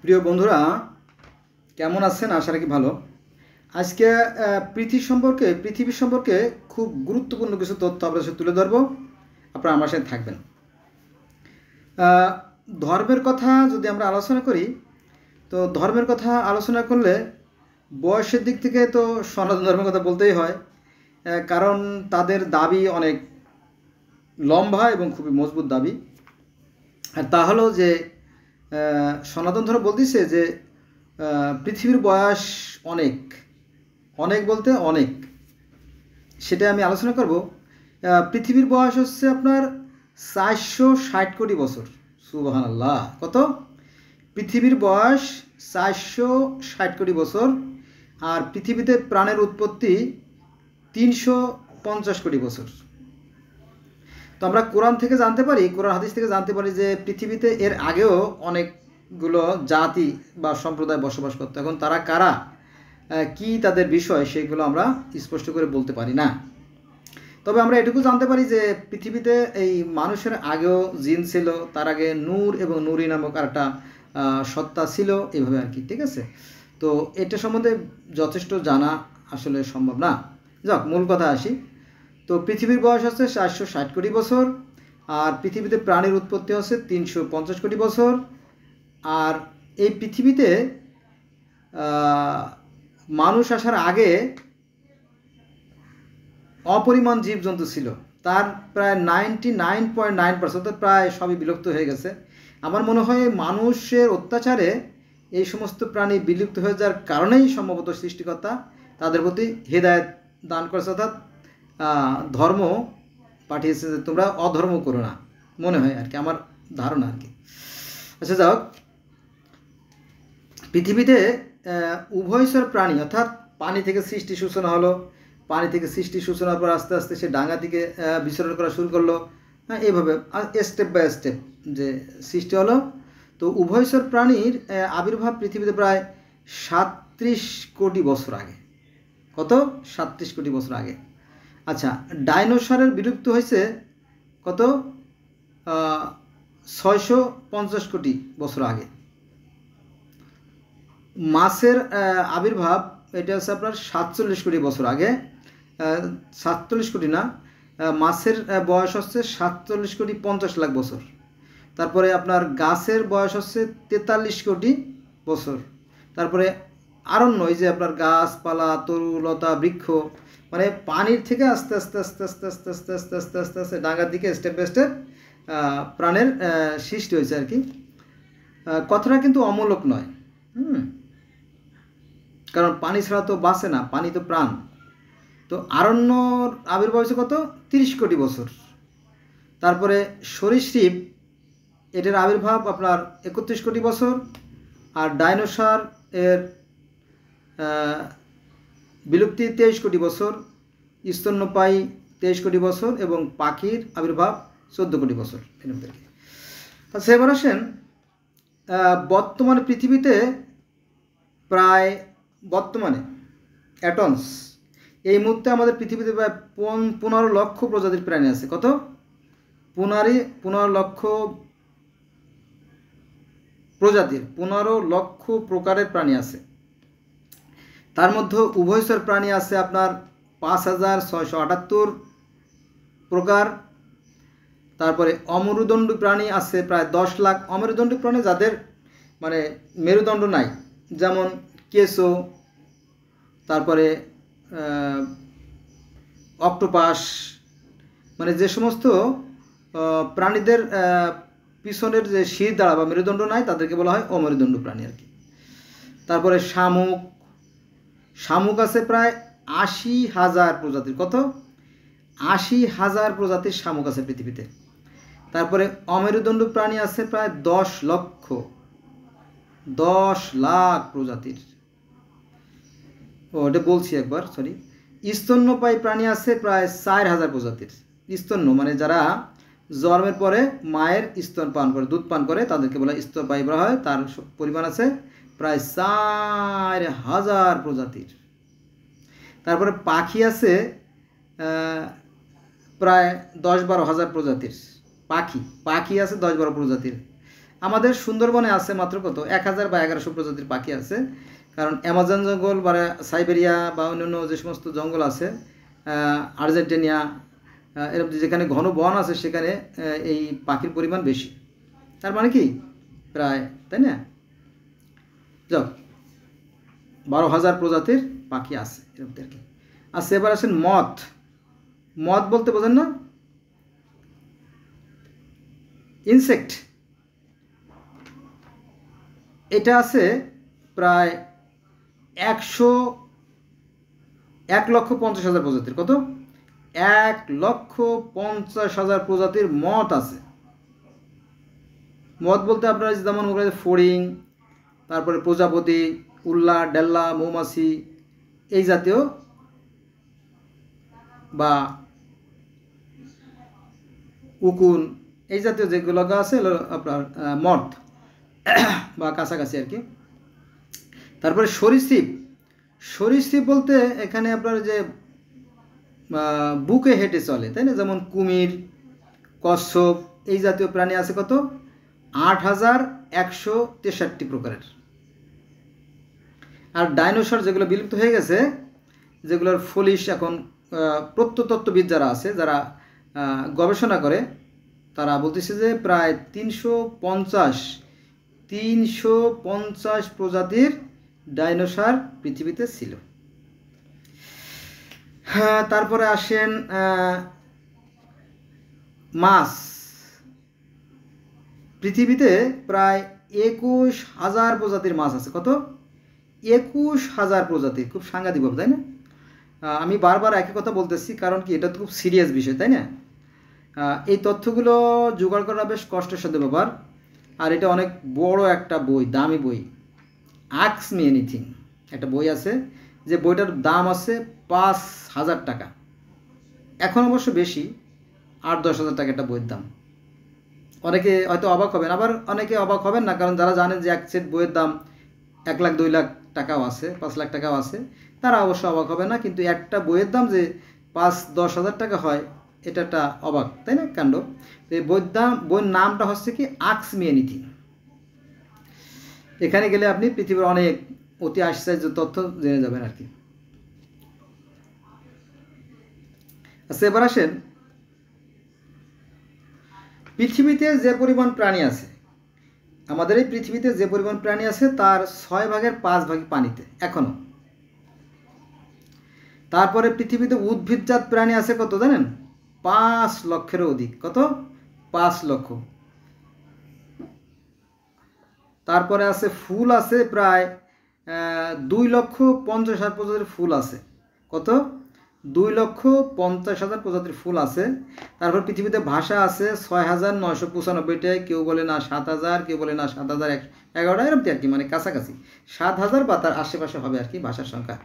প্রিয় বন্ধুরা, কেমন আছেন? আশা রাখি ভালো। আজকে পৃথিবী সম্পর্কে খুব গুরুত্বপূর্ণ কিছু তথ্য আপনাদের সাথে তুলে ধরবো। আপনারা আমার সাথে থাকবেন। ধর্মের কথা যদি আমরা আলোচনা করি, তো ধর্মের কথা আলোচনা করলে বয়সের দিক থেকে তো সনাতন ধর্মের কথা বলতেই হয়, কারণ তাদের দাবি অনেক লম্বা এবং খুবই মজবুত দাবি। আর তা হলো যে সনাতন ধর্ম বলতেছে যে পৃথিবীর বয়স অনেক অনেক বলতে অনেক, সেটা আমি আলোচনা করব। পৃথিবীর বয়স হচ্ছে আপনার 460 কোটি বছর। সুবহানাল্লাহ! কত? পৃথিবীর বয়স 460 কোটি বছর। আর পৃথিবীতে প্রাণের উৎপত্তি 350 কোটি বছর। তো আমরা কোরআন থেকে জানতে পারি, কোরআন হাদিস থেকে জানতে পারি যে পৃথিবীতে এর আগেও অনেকগুলো জাতি বা সম্প্রদায় বসবাস করতো। এখন তারা কারা, কি তাদের বিষয়, সেগুলো আমরা স্পষ্ট করে বলতে পারি না। তবে আমরা এটুকু জানতে পারি যে পৃথিবীতে এই মানুষের আগেও জিন ছিল, তার আগে নূর এবং নুরি নামক আরেকটা সত্তা ছিল, এভাবে আর কি। ঠিক আছে? তো এটা সম্বন্ধে যথেষ্ট জানা আসলে সম্ভব না। যাক, মূল কথা আসি। তো পৃথিবীর বয়স হচ্ছে 460 কোটি বছর, আর পৃথিবীতে প্রাণীর উৎপত্তি হচ্ছে 350 কোটি বছর। আর এই পৃথিবীতে মানুষ আসার আগে অপরিমাণ জীবজন্তু ছিল, তার প্রায় 99.9%, অর্থাৎ প্রায় সবই বিলুপ্ত হয়ে গেছে। আমার মনে হয় মানুষের অত্যাচারে এই সমস্ত প্রাণী বিলুপ্ত হয়ে যাওয়ার কারণেই সম্ভবত সৃষ্টিকর্তা তাদের প্রতি হেদায়েত দান করেছে, অর্থাৎ ধর্ম পাঠিয়েছে যে তোমরা অধর্ম করো না, মনে হয় আর কি, আমার ধারণা আর কি। আচ্ছা, যাও, পৃথিবীতে উভয়চর প্রাণী, অর্থাৎ পানি থেকে সৃষ্টি সূচনা হলো, পানি থেকে সৃষ্টি সূচনার পর আস্তে আস্তে সে ডাঙা থেকে বিচরণ করা শুরু করলো, হ্যাঁ, এইভাবে স্টেপ বাই স্টেপ যে সৃষ্টি হলো। তো উভয়চর প্রাণীর আবির্ভাব পৃথিবীতে প্রায় 37 কোটি বছর আগে। কত? 37 কোটি বছর আগে। আচ্ছা, ডাইনোসরের বিলুপ্ত হয়েছে কত? 650 কোটি বছর আগে। মাছের আবির্ভাব, এটা হচ্ছে আপনার 47 কোটি বছর আগে। 47 কোটি না, মাছের বয়স হচ্ছে 47 কোটি 50 লাখ বছর। তারপরে আপনার গাছের বয়স হচ্ছে 43 কোটি বছর। তারপরে আরণ্য, এই যে আপনার গাছপালা, তরু লতা বৃক্ষ, মানে পানির থেকে আস্তে আস্তে আস্তে আস্তে আস্তে আস্তে আস্তে আস্তে আস্তে আস্তে ডাঙার দিকে স্টেপ বাই স্টেপ প্রাণের সৃষ্টি হয়েছে আর কি। কথাটা কিন্তু অমূলক নয়, কারণ পানি ছাড়া তো বাঁচে না, পানি তো প্রাণ। তো আরণ্যর আবির্ভাব হয়েছে কত? 30 কোটি বছর। তারপরে সরীসৃপ, এটার আবির্ভাব আপনার 31 কোটি বছর। আর ডাইনোসর এর বিলুপ্তি 23 কোটি বছর, স্তন্যপায়ী 23 কোটি বছর, এবং পাখির আবির্ভাব 14 কোটি বছর। আচ্ছা, এবার আসেন, বর্তমানে পৃথিবীতে প্রায় বর্তমানে অ্যাটমস, এই মুহূর্তে আমাদের পৃথিবীতে প্রায় 15 লক্ষ প্রজাতির প্রাণী আছে। কত? 15 লক্ষ প্রজাতির, 15 লক্ষ প্রকারের প্রাণী আছে। তার মধ্যে উভয়চর প্রাণী আছে আপনার 5678 প্রকার। তারপরে অমেরুদণ্ডী প্রাণী আছে প্রায় 10 লাখ। অমেরুদণ্ডী প্রাণী যাদের মানে মেরুদণ্ড নাই, যেমন কেঁচো, তারপরে অক্টোপাস, মানে যে সমস্ত প্রাণীদের পিছনের যে শির দ্বারা বা মেরুদণ্ড নাই, তাদেরকে বলা হয় অমেরুদণ্ড প্রাণী আর কি। তারপরে শামুক আছে প্রায় 80,000 প্রজাতির। কত? 80,000 প্রজাতির শামুক আছে পৃথিবীতে। তারপরে অমেরুদণ্ড প্রাণী আছে প্রায় 10 লাখ প্রজাতির। ওটা বলছি একবার, সরি। স্তন্যপায়ী প্রাণী আছে প্রায় 4,000 প্রজাতির। স্তন্য মানে যারা জন্মের পরে মায়ের স্তন পান করে, দুধ পান করে, তাদেরকে বলা স্তন্যপায়ী বলা হয়। তার পরিমাণ আছে প্রায় 4,000 প্রজাতির। তারপরে পাখি আছে প্রায় 10-12 হাজার প্রজাতির। পাখি আছে 10-12 প্রজাতির। আমাদের সুন্দরবনে আছে মাত্র কত 1000 বা 1100 প্রজাতির পাখি আছে। কারণ অ্যামাজন জঙ্গল বা সাইবেরিয়া বা অন্যান্য যে সমস্ত জঙ্গল আছে, আর্জেন্টিনা, এরকম যেখানে ঘন বন আছে সেখানে এই পাখির পরিমাণ বেশি। তার মানে কি প্রায়, তাই না, যাও 12,000 প্রজাতির পাখি আছে এরকম আর কি। আচ্ছা, এবার আসেন মথ। মথ বলতে বোঝেন না, ইনসেক্ট। এটা আছে প্রায় 1,50,000 প্রজাতির। কত? 1,50,000 প্রজাতির মথ আছে। মথ বলতে আপনারা যেমন ফড়িং, তারপরে প্রজাপতি, উল্লা, ডেল্লা, মৌমাছি এই জাতীয়, বা উকুন এই জাতীয় যেগুলো আছে আপনার মথ বা কাছাকাছি আর কি। তারপরে সরীসৃপ। সরীসৃপ বলতে এখানে আপনার যে বুকে হেঁটে চলে, তাই না, যেমন কুমির, কচ্ছপ এই জাতীয় প্রাণী আছে কত 8,163 প্রকারের। আর ডাইনোসর যেগুলো বিলুপ্ত হয়ে গেছে, যেগুলোর ফলিশ এখন প্রত্নতত্ত্ববিদ যারা আছে, যারা গবেষণা করে, তারা বলতেছে যে প্রায় 350 প্রজাতির ডাইনোসর পৃথিবীতে ছিল। হ্যাঁ, তারপরে আসেন মাছ। পৃথিবীতে প্রায় 21,000 প্রজাতির মাছ আছে। কত? 21,000 প্রজাতির। খুব সাংঘাতিক ভাবে, তাই না? আমি বারবার একই কথা বলতেছি, কারণ কি এটা তো খুব সিরিয়াস বিষয়, তাই না? এই তথ্যগুলো জোগাড় করা বেশ কষ্টের সাথে ব্যাপার। আর এটা অনেক বড় একটা বই, দামি বই, আস্ক মি এনিথিং একটা বই আছে, যে বইটার দাম আছে 5,000 টাকা। এখন অবশ্য বেশি, 8-10,000 টাকা একটা বইয়ের দাম। অনেকে হয়তো অবাক হবেন, আবার অনেকে অবাক হবেন না, কারণ যারা জানেন যে এক সেট বইয়ের দাম 1 লাখ 2 লাখ টাকাও আছে, 5 লাখ টাকাও আছে, তারা অবশ্য অবাক হবে না। কিন্তু একটা বইয়ের দাম যে 5-10 হাজার টাকা হয়, এটা একটা অবাক, তাই না, কাণ্ড। তো এই বইয়ের নামটা হচ্ছে কি আস্ক মি এনিথিং। এখানে গেলে আপনি পৃথিবীর অনেক অতি আশ্চর্য তথ্য জেনে যাবেন আর কি। আচ্ছা, এবার আসেন পৃথিবীতে যে পরিমাণ প্রাণী আছে, আমাদের এই পৃথিবীতে যে পরিমাণ প্রাণী আছে তার 6/5 পানিতে এখনো। তারপরে পৃথিবীতে উদ্ভিদজাত প্রাণী আছে কত জানেন? 5 লক্ষেরও অধিক। কত? 5 লক্ষ। তারপরে আছে ফুল আছে প্রায় 2,50,000 প্রজাতির ফুল আছে। কত? 2,50,000 প্রজাতির ফুল আছে। তারপর পৃথিবীতে ভাষা আছে 6,995টায়। কেউ বলে না 7,000, কেউ বলে না 7,011, এরকম আর কি, মানে কাছাকাছি 7,000 বা তার আশেপাশে হবে আর কি ভাষার সংখ্যা,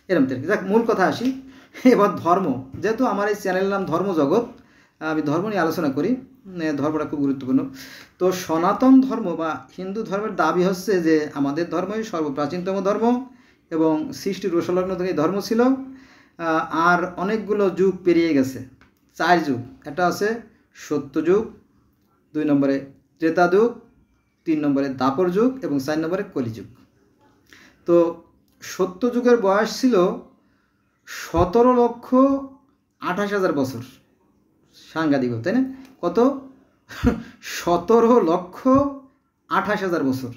এরকম আর কি। যাক, মূল কথা আসি। এবার ধর্ম, যেহেতু আমার এই চ্যানেলের নাম ধর্মজগৎ, আমি ধর্ম নিয়ে আলোচনা করি, ধর্মটা খুব গুরুত্বপূর্ণ। তো সনাতন ধর্ম বা হিন্দু ধর্মের দাবি হচ্ছে যে আমাদের ধর্মই সর্বপ্রাচীনতম ধর্ম এবং সৃষ্টির রসলগ্ন থেকে ধর্ম ছিল। আর অনেকগুলো যুগ পেরিয়ে গেছে, 4 যুগ। একটা আছে সত্যযুগ, 2 নম্বরে ত্রেতা যুগ, 3 নম্বরে দাপর যুগ এবং 4 নম্বরে কলিযুগ। তো সত্যযুগের বয়স ছিল 17,28,000 বছর। সাংঘাতিক, তাই না? কত? 17,28,000 বছর।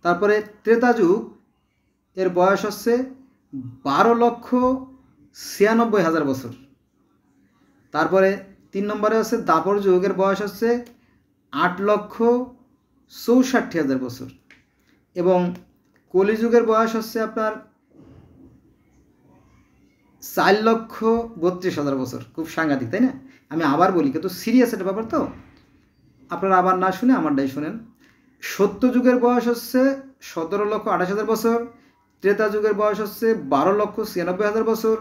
তারপরে ত্রেতা যুগ এর বয়স হচ্ছে 12,96,000 বছর। তারপরে 3 নম্বরে হচ্ছে দাপর যুগের বয়স হচ্ছে 8,64,000 বছর এবং কলিযুগের বয়স হচ্ছে আপনার 4,32,000 বছর। খুব সাংঘাতিক, তাই না? আমি আবার বলি, কিন্তু সিরিয়াস একটা ব্যাপার, তো আপনারা আবার না শুনে আমারটাই শুনেন। সত্যযুগের বয়স হচ্ছে 17,28,000 বছর, ত্রেতা যুগের বয়স হচ্ছে 12,96,000 বছর,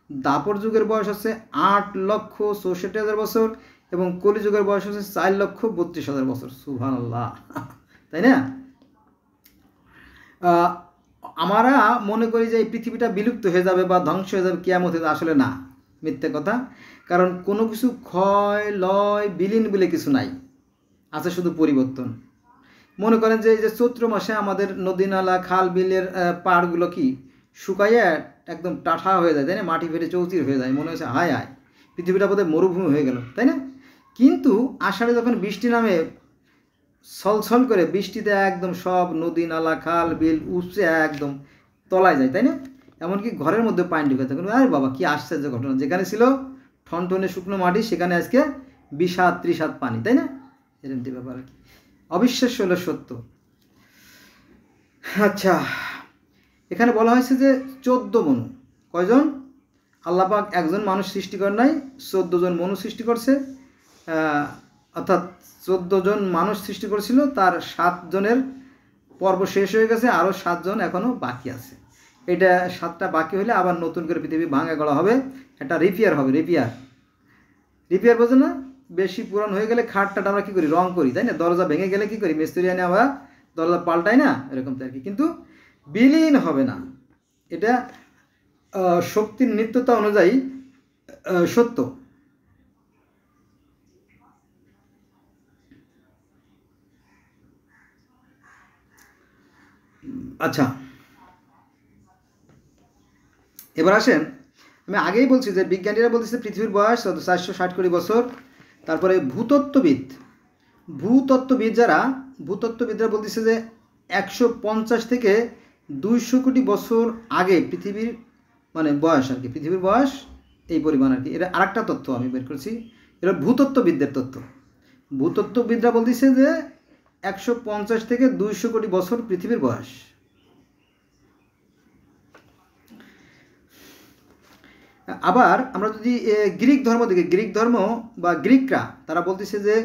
দাপর যুগের বয়স হচ্ছে 8,64,000 বছর এবং কলিযুগের বয়স হচ্ছে 4,32,000 বছর। সুবহানাল্লাহ, তাই না? আমরা মনে করি যে এই পৃথিবীটা বিলুপ্ত হয়ে যাবে বা ধ্বংস হয়ে যাবে, কিয়ামত হয়ে যাবে। আসলে না, মিথ্যে কথা। কারণ কোনো কিছু ক্ষয়, লয়, বিলীন বলে কিছু নাই। আছে শুধু পরিবর্তন। মনে করেন যে এই যে চৈত্র মাসে আমাদের নদী নালা খাল বিলের পাড়গুলো কি শুকাইয়া একদম টাঠা হয়ে যায়, তাই না? মাটি ফেটে চৌচির হয়ে যায়, মনে হচ্ছে হায় হায় পৃথিবীটা বোধহয় মরুভূমি হয়ে গেল, তাই না? কিন্তু আষাঢ়ে যখন বৃষ্টি নামে ছলছল করে, বৃষ্টিতে একদম সব নদী নালা খাল বিল উপচে একদম তলায় যায়, তাই না? এমনকি ঘরের মধ্যে পানি ঢুকে থাকে। আরে বাবা কি আশ্চর্য ঘটনা, যেখানে ছিল ঠনঠনে শুকনো মাটি সেখানে আজকে 20-30 হাত পানি, তাই না? এরকম ব্যাপার আর কি, অবিশ্বাস্য হলো সত্য। আচ্ছা, এখানে বলা হয়েছে যে 14 মনু। কয়জন? আল্লাহ পাক একজন মানুষ সৃষ্টি করেন নাই, 14 জন মনু সৃষ্টি করছে। অর্থাৎ 14 জন মানুষ সৃষ্টি করেছিল, তার 7 জনের পর্ব শেষ হয়ে গেছে, আরও 7 জন এখনও বাকি আছে। এটা 7টা বাকি হলে আবার নতুন করে পৃথিবী ভাঙা গড়া হবে, একটা রিপেয়ার হবে। রিপেয়ার বোঝো না? বেশি পুরান হয়ে গেলে খাটটা আমরা কী করি, রং করি, তাই না? দরজা ভেঙে গেলে কী করি, মিস্ত্রি আনে আবার দরজা পাল্টাই না, এরকম আর কি। কিন্তু বিলীন হবে না, এটা শক্তির নিত্যতা অনুযায়ী সত্য। আচ্ছা, এবার আসেন, আমি আগেই বলছি যে বিজ্ঞানীরা বলতেছে পৃথিবীর বয়স 460 কোটি বছর। তারপরে ভূতত্ত্ববিদরা বলতেছে যে 150 থেকে 200 কোটি বছর আগে পৃথিবীর মানে বয়স আর কি, পৃথিবীর বয়স এই পরিমাণ আর কি। এটা আরেকটা তথ্য আমি বের করছি, এটা ভূতত্ত্ববিদদের তথ্য। ভূতত্ত্ববিদরা বলতেছে যে 150 থেকে 200 কোটি বছর পৃথিবীর বয়স। আবার আমরা যদি গ্রিক ধর্ম দেখি, গ্রিক ধর্ম বা গ্রিকরা তারা বলতেছে যে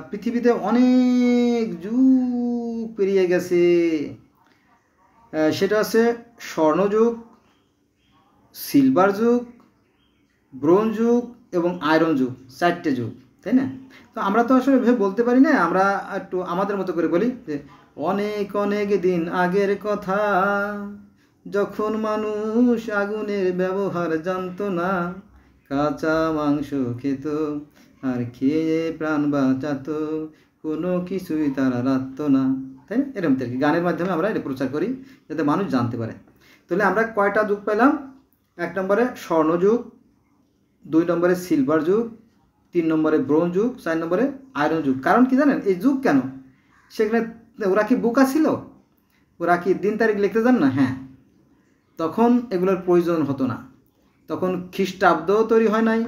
পৃথিবীতে অনেক যুগ পেরিয়ে গেছে। সেটা আছে স্বর্ণযুগ, সিলভার যুগ, ব্রোঞ্জ যুগ এবং আয়রন যুগ, 4টে যুগ, তাই না? তো আমরা তো আসলে ভেবে বলতে পারি না, আমরা একটু আমাদের মতো করে বলি যে অনেক অনেক দিন আগের কথা, যখন মানুষ আগুনের ব্যবহার জানতো না, কাঁচা মাংস খেত আর খেয়ে প্রাণ বাঁচাতো, কোনো কিছুই তারা রাখত না, তাই না? এরকম আর কি, গানের মাধ্যমে আমরা এটা প্রচার করি যাতে মানুষ জানতে পারে। তাহলে আমরা কয়টা যুগ পেলাম? 1 নম্বরে স্বর্ণযুগ, 2 নম্বরে সিলভার যুগ, 3 নম্বরে ব্রোঞ্জ যুগ, 4 নম্বরে আয়রন যুগ। কারণ কি জানেন এই যুগ কেন? সেখানে ওরা কি বোকা ছিল? ওরা কি দিন তারিখ লিখতে জান না? হ্যাঁ, তখন এগুলোর প্রয়োজন হতো না। তখন খ্রিস্টাব্দও তৈরি হয় নাই,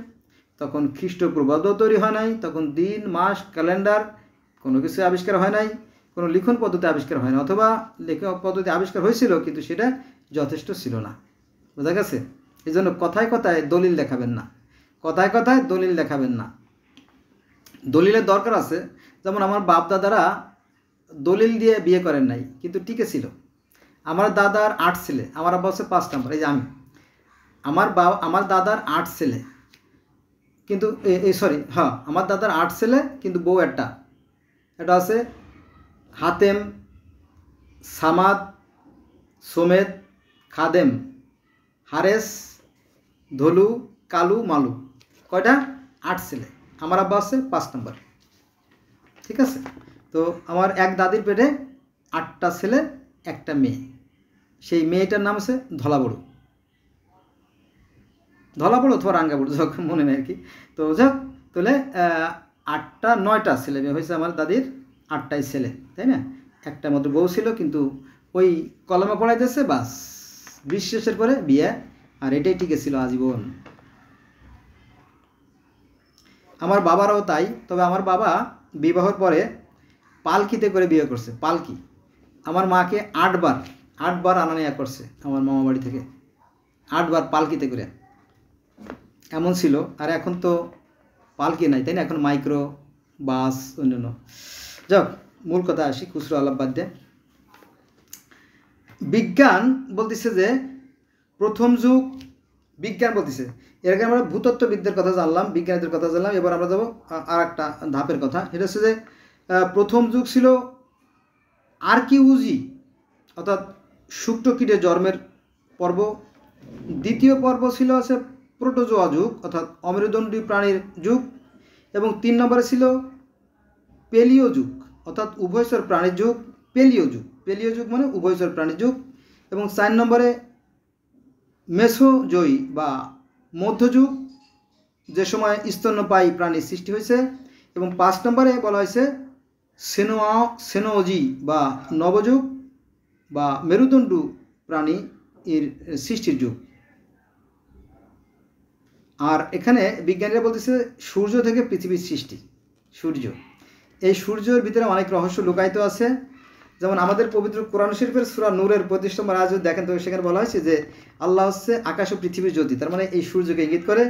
তখন খ্রিস্টপূর্বাব্দও তৈরি হয় নাই, তখন দিন মাস ক্যালেন্ডার কোনো কিছু আবিষ্কার হয় নাই, কোনো লিখন পদ্ধতি আবিষ্কার হয় না, অথবা লেখক পদ্ধতি আবিষ্কার হয়েছিল কিন্তু সেটা যথেষ্ট ছিল না। বোঝা গেছে? এই জন্য কথায় কথায় দলিল দেখাবেন না, কথায় কথায় দলিল দেখাবেন না। দলিলের দরকার আছে। যেমন আমার বাপ দাদারা দলিল দিয়ে বিয়ে করেন নাই, কিন্তু টিকে ছিল। আমার দাদার 8 ছেলে, আমার আব্বা হচ্ছে 5 নম্বর। এই যে আমি, আমার দাদার 8 ছেলে, কিন্তু আমার দাদার 8 ছেলে, কিন্তু বউ একটা। এটা আছে হাতেম, সামাদ, সোমেদ, খাদেম, হারেস, ধলু, কালু, মালু। কয়টা? 8 ছেলে। আমার আব্বা আছে 5 নম্বর। ঠিক আছে? তো আমার এক দাদির পেটে 8টা ছেলে, একটা মেয়ে। সেই মেয়েটার নাম আছে ধলাবড়ু অথবা রাঙ্গাবড়ু, যখন মনে নেই আর কি। তো যাক, তাহলে 9টা ছেলে মেয়ে হয়েছে আমার দাদির, 8টাই ছেলে, তাই না? একটা মাত্র বউ ছিল, কিন্তু ওই কলমে পড়াইতেছে, বাস 20 শেষের পরে বিয়ে, আর এটাই টিকে ছিল আজীবন। আমার বাবারাও তাই। তবে আমার বাবা বিবাহর পরে পালকিতে করে বিয়ে করছে, পালকি। আমার মাকে 8বার আনা নেওয়া করছে আমার মামা বাড়ি থেকে, 8বার পালকিতে করে, এমন ছিল। আর এখন তো পালকি নাই, তাই না? এখন মাইক্রো বাস, অন্যান্য। যাক, মূল কথা আসি, খুচরো আলাপ বাদ দিয়ে। বিজ্ঞান বলতেছে যে প্রথম যুগ, বিজ্ঞান বলতেছে, এর আগে আমরা ভূতত্ত্ববিদদের কথা জানলাম, বিজ্ঞানীদের কথা জানলাম। এবার আমরা যাবো আর একটা ধাপের কথা। এটা হচ্ছে যে প্রথম যুগ ছিল আর্কিউজি, অর্থাৎ শুক্রকীটের জন্মের পর্ব। দ্বিতীয় পর্ব ছিল আছে প্রোটোজোয়া যুগ, অর্থাৎ অমেরুদণ্ডী প্রাণীর যুগ। এবং 3 নম্বরে ছিল পেলিও যুগ অর্থাৎ উভয়চর প্রাণীর যুগ, পেলিও যুগ। পেলিও যুগ মানে উভয়চর প্রাণীর যুগ। এবং 4 নম্বরে মেসোজয়ী বা মধ্যযুগ, যে সময় স্তন্যপায়ী প্রাণীর সৃষ্টি হয়েছে। এবং 5 নম্বরে বলা হয়েছে সেনোজি বা নবযুগ বা মেরুদণ্ডী প্রাণী এর সৃষ্টির যুগ। আর এখানে বিজ্ঞানীরা বলতেছে সূর্য থেকে পৃথিবীর সৃষ্টি। সূর্য, এই সূর্যের ভিতরে অনেক রহস্য লুকায়িত আছে। যেমন আমাদের পবিত্র কোরআন শরীফের সূরা নূরের 35 নম্বর আয়াত যদি দেখেন তো সেখানে বলা হয়েছে যে আল্লাহ হচ্ছে আকাশ ও পৃথিবীর জ্যোতি, তার মানে এই সূর্যকে ইঙ্গিত করে।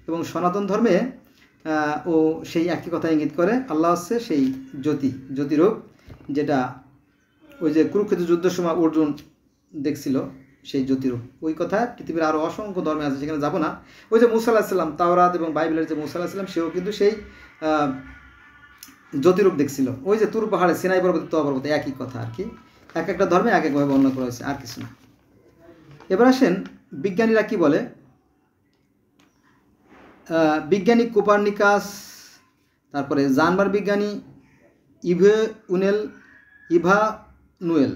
এবং সনাতন ধর্মে ও সেই একই কথা ইঙ্গিত করে, আল্লাহ হচ্ছে সেই জ্যোতিরূপ, যেটা ওই যে কুরুক্ষেত্র যুদ্ধের সময় অর্জুন দেখছিল সেই জ্যোতিরূপ। ওই কথা পৃথিবীর আরও অসংখ্য ধর্মে আছে, সেখানে যাব না। ওই যে মুসা আলাইহিস সালাম, তাওরাত এবং বাইবেলের যে মুসা আলাইহিস সালাম, সেও কিন্তু সেই জ্যোতিরূপ দেখছিল। ওই যে তুর পাহাড়ে, সিনাই পর্বতে, তোয়া পর্বতে, একই কথা আর কি। এক একটা ধর্মে এক একভাবে বর্ণনা করা হয়েছে, আর কিছু না। এবার আসেন বিজ্ঞানীরা কি বলে। বিজ্ঞানী কোপার্নিকাস, তারপরে জার্মান বিজ্ঞানী ইভানুয়েল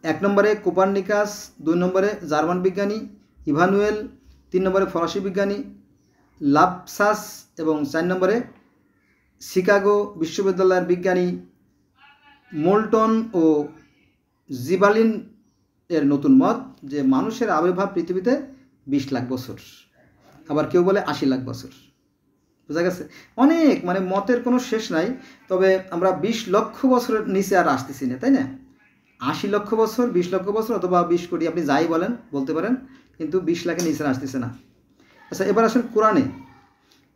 1 নম্বরে, কোপার্নিকাস 2 নম্বরে, জার্মান বিজ্ঞানী ইভানুয়েল 3 নম্বরে, ফরাসি বিজ্ঞানী লাপসাস এবং 4 নম্বরে শিকাগো বিশ্ববিদ্যালয়ের বিজ্ঞানী মোল্টন ও জিবালিন এর নতুন মত যে মানুষের আবির্ভাব পৃথিবীতে 20 লাখ বছর, আবার কেউ বলে 80 লাখ বছর। বোঝা গেছে? অনেক মানে মতের কোনো শেষ নাই। তবে আমরা 20 লক্ষ বছরের নিচে আর আসতেছি না, তাই না? 80 লক্ষ বছর, 20 লক্ষ বছর অথবা 20 কোটি, আপনি যাই বলেন বলতে পারেন, কিন্তু 20 লাখের নিচে আসতেছে না। আচ্ছা, এবার আসেন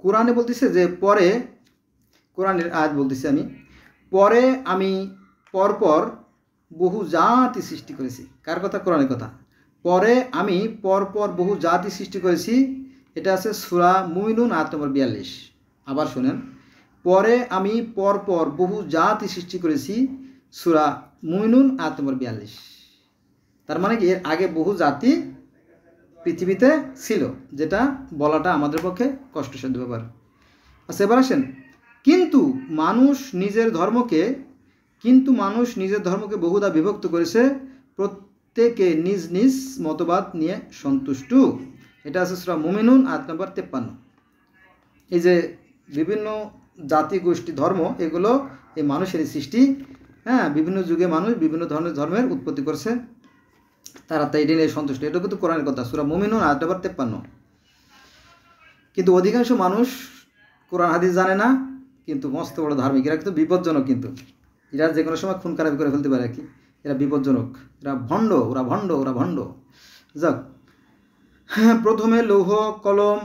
কোরআনে বলতেছে যে পরে, কোরআনের আয়াত বলতেছি আমি, পরে আমি পরপর বহু জাতি সৃষ্টি করেছি। কার কথা? কোরআনের কথা। পরে আমি পরপর বহু জাতি সৃষ্টি করেছি, এটা আছে সূরা মুমিনুন আয়াত নম্বর 42। আবার শুনেন, পরে আমি পরপর বহু জাতি সৃষ্টি করেছি, সূরা মুমিনুন আয়াত নম্বর 42। তার মানে কি এর আগে বহু জাতি পৃথিবীতে ছিল, যেটা বলাটা আমাদের পক্ষে কষ্টসাধ্য ব্যাপার। আচ্ছা, এবার আসেন, কিন্তু মানুষ নিজের ধর্মকে বহুদা বিভক্ত করেছে, প্রত্যেকে নিজ নিজ মতবাদ নিয়ে সন্তুষ্ট। এটা আছে সূরা মুমিনুন আয়াত নম্বর 53। এই যে বিভিন্ন জাতি গোষ্ঠী ধর্ম, এগুলো এই মানুষেরই সৃষ্টি। হ্যাঁ, বিভিন্ন যুগে মানুষ বিভিন্ন ধরনের ধর্মের উৎপত্তি করছে, তারা তাই এটা নিয়ে সন্তুষ্ট। এটা কিন্তু কোরআনের কথা, সূরা মুমিনুন আয়াত নম্বর 53। কিন্তু অধিকাংশ মানুষ কোরআন হাদিস জানে না, কিন্তু মস্ত বড় ধার্মিক। এরা কিন্তু বিপজ্জনক, কিন্তু এরা যে কোনো সময় খুন খারাপি করে ফেলতে পারে আর কি। এরা বিপজ্জনক, ওরা ভণ্ড। যাক, প্রথমে লৌহ কলম,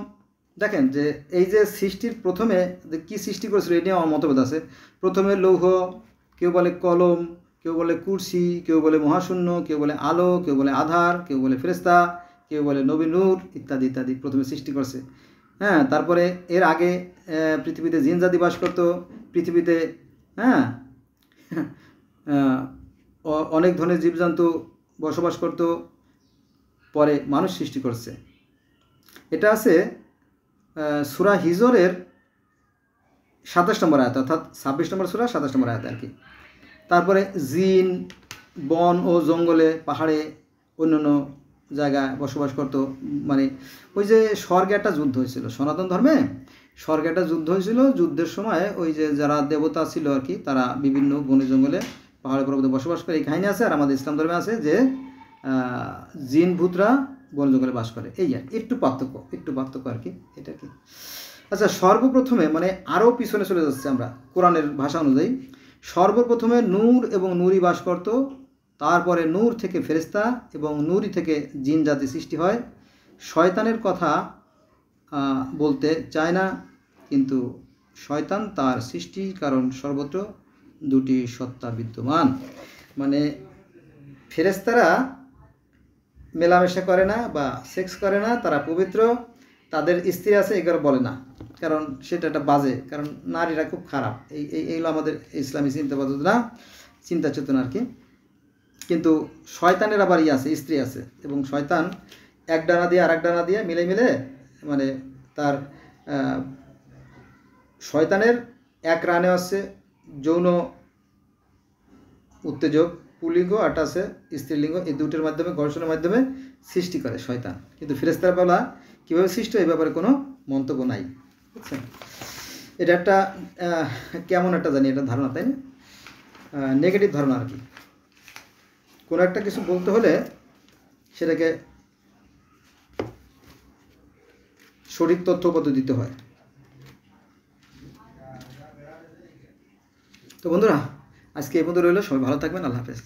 দেখেন যে এই যে সৃষ্টির প্রথমে কি সৃষ্টি করেছিল এটা নিয়ে আমার মতভেদ আছে। প্রথমে লৌহ, কেউ বলে কলম, কেউ বলে কুরসি, কেউ বলে মহাশূন্য, কেউ বলে আলো, কেউ বলে আধার, কেউ বলে ফেরেশতা, কেউ বলে নবী নূর, ইত্যাদি ইত্যাদি প্রথমে সৃষ্টি করছে। হ্যাঁ, তারপরে এর আগে পৃথিবীতে জিন জাতি বাস করতো পৃথিবীতে। হ্যাঁ, অনেক ধরনের জীবজন্তু বসবাস করতো, পরে মানুষ সৃষ্টি করছে। এটা আছে সূরা হিজরের 27 নম্বর আয়াত, অর্থাৎ 26 নম্বর সূরা 27 নম্বর আয়াত আর কি। তারপরে জিন বন ও জঙ্গলে, পাহাড়ে, অন্যান্য জায়গায় বসবাস করতো। মানে ওই যে স্বর্গে একটা যুদ্ধ হয়েছিল সনাতন ধর্মে, স্বর্গে একটা যুদ্ধ হয়েছিল। যুদ্ধের সময় ওই যে যারা দেবতা ছিল আর কি, তারা বিভিন্ন বনে জঙ্গলে, পাহাড়ে পর্বতে বসবাস করে, এই কাহিনী আছে। আর আমাদের ইসলাম ধর্মে আছে যে জিন ভূতরা বন জঙ্গলে বাস করে। এই আর একটু পার্থক্য আর কি, এটা কি। আচ্ছা, সর্বপ্রথমে মানে আরও পিছনে চলে যাচ্ছে আমরা কোরআনের ভাষা অনুযায়ী। সর্বপ্রথমে নূর এবং নূরই বাস করত, তারপরে নূর থেকে ফেরেশতা এবং নূরই থেকে জিন জাতি সৃষ্টি হয়। শয়তানের কথা বলতে চায় না, কিন্তু শয়তান তার সৃষ্টির কারণ, সর্বত্র দুটি সত্তা বিদ্যমান। মানে ফেরেশতারা মেলামেশা করে না বা সেক্স করে না, তারা পবিত্র, তাদের স্ত্রী আছে এগুলো বলে না, কারণ সেটা একটা বাজে, কারণ নারীরা খুব খারাপ। এইগুলো আমাদের ইসলামী চিন্তা চেতনা আর কি। কিন্তু শয়তানের আবার আছে, স্ত্রী আছে, এবং শয়তান এক ডানা দিয়ে আর এক ডানা দিয়ে মিলে মানে তার শয়তানের এক রানে আছে যৌন উত্তেজক পুল্লিঙ্গ, আর আছে স্ত্রীলিঙ্গ। এই দুটোর মাধ্যমে ঘর্ষণের মাধ্যমে সৃষ্টি করে শয়তান। কিন্তু ফেরেশতারা বলা কীভাবে সৃষ্টি এই ব্যাপারে কোনো মন্তব্য নাই, বুঝছেন? এটা একটা কেমন একটা জানি এটা ধারণা, তাই না? নেগেটিভ ধারণা আর কি। কোনো একটা কিছু বলতে হলে সেটাকে সঠিক তথ্যপত্র দিতে হয়। তো বন্ধুরা, আজকে এই পর্যন্ত রইল। সবাই ভালো থাকবেন। আল্লাহ হাফেজ।